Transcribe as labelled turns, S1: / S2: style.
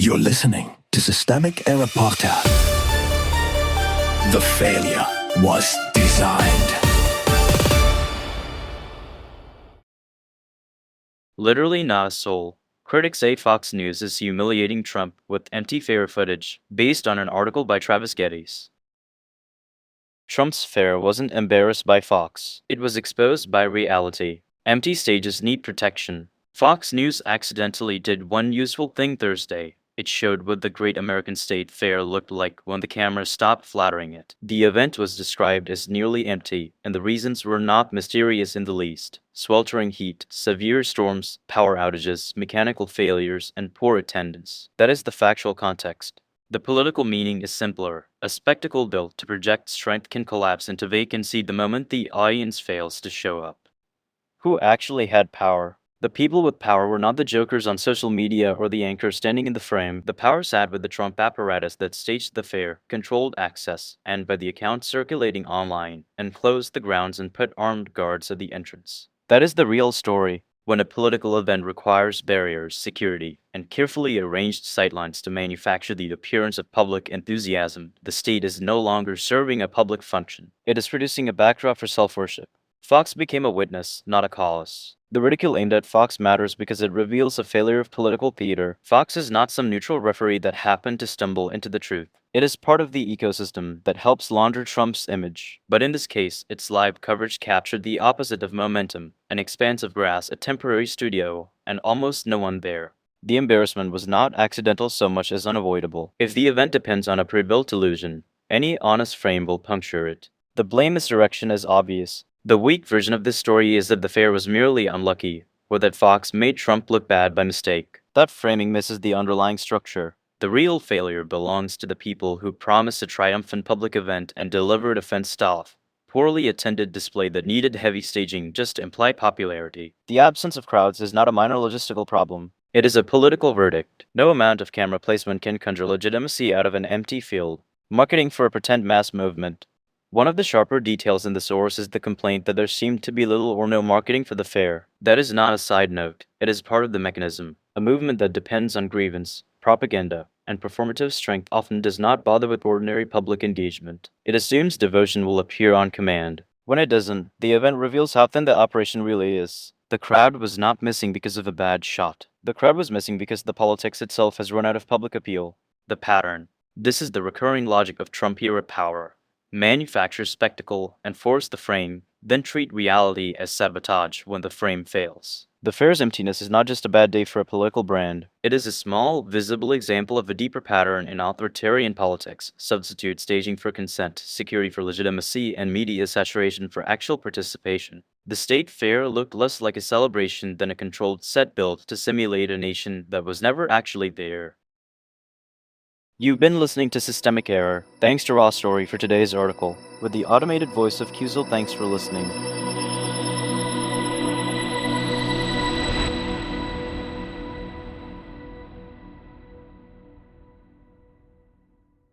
S1: You're listening to Systemic Error Podcast. The failure was designed.
S2: Literally not a soul. Critics say Fox News is humiliating Trump with empty fair footage, based on an article by Travis Geddes. Trump's fair wasn't embarrassed by Fox. It was exposed by reality. Empty stages need protection. Fox News accidentally did one useful thing Thursday. It showed what the Great American State Fair looked like when the camera stopped flattering it. The event was described as nearly empty, and the reasons were not mysterious in the least. Sweltering heat, severe storms, power outages, mechanical failures, and poor attendance. That is the factual context. The political meaning is simpler. A spectacle built to project strength can collapse into vacancy the moment the audience fails to show up. Who actually had power? The people with power were not the jokers on social media or the anchor standing in the frame. The power sat with the Trump apparatus that staged the fair, controlled access, and by the accounts circulating online, enclosed the grounds and put armed guards at the entrance. That is the real story. When a political event requires barriers, security, and carefully arranged sightlines to manufacture the appearance of public enthusiasm, the state is no longer serving a public function. It is producing a backdrop for self-worship. Fox became a witness, not a cause. The ridicule aimed at Fox matters because it reveals a failure of political theater. Fox is not some neutral referee that happened to stumble into the truth. It is part of the ecosystem that helps launder Trump's image. But in this case, its live coverage captured the opposite of momentum: an expanse of grass, a temporary studio, and almost no one there. The embarrassment was not accidental so much as unavoidable. If the event depends on a prebuilt illusion, any honest frame will puncture it. The blame misdirection is obvious. The weak version of this story is that the fair was merely unlucky, or that Fox made Trump look bad by mistake. That framing misses the underlying structure. The real failure belongs to the people who promised a triumphant public event and delivered a fenced-off, poorly attended display that needed heavy staging just to imply popularity. The absence of crowds is not a minor logistical problem. It is a political verdict. No amount of camera placement can conjure legitimacy out of an empty field. Marketing for a pretend mass movement. One of the sharper details in the source is the complaint that there seemed to be little or no marketing for the fair. That is not a side note. It is part of the mechanism. A movement that depends on grievance, propaganda, and performative strength often does not bother with ordinary public engagement. It assumes devotion will appear on command. When it doesn't, the event reveals how thin the operation really is. The crowd was not missing because of a bad shot. The crowd was missing because the politics itself has run out of public appeal. The pattern. This is the recurring logic of Trump-era power. Manufacture spectacle and force the frame, then treat reality as sabotage when the frame fails. The fair's emptiness is not just a bad day for a political brand. It is a small, visible example of a deeper pattern in authoritarian politics: substitute staging for consent, security for legitimacy, and media saturation for actual participation. The state fair looked less like a celebration than a controlled set built to simulate a nation that was never actually there. You've been listening to Systemic Error. Thanks to Raw Story for today's article. With the automated voice of Kuzel, thanks for listening.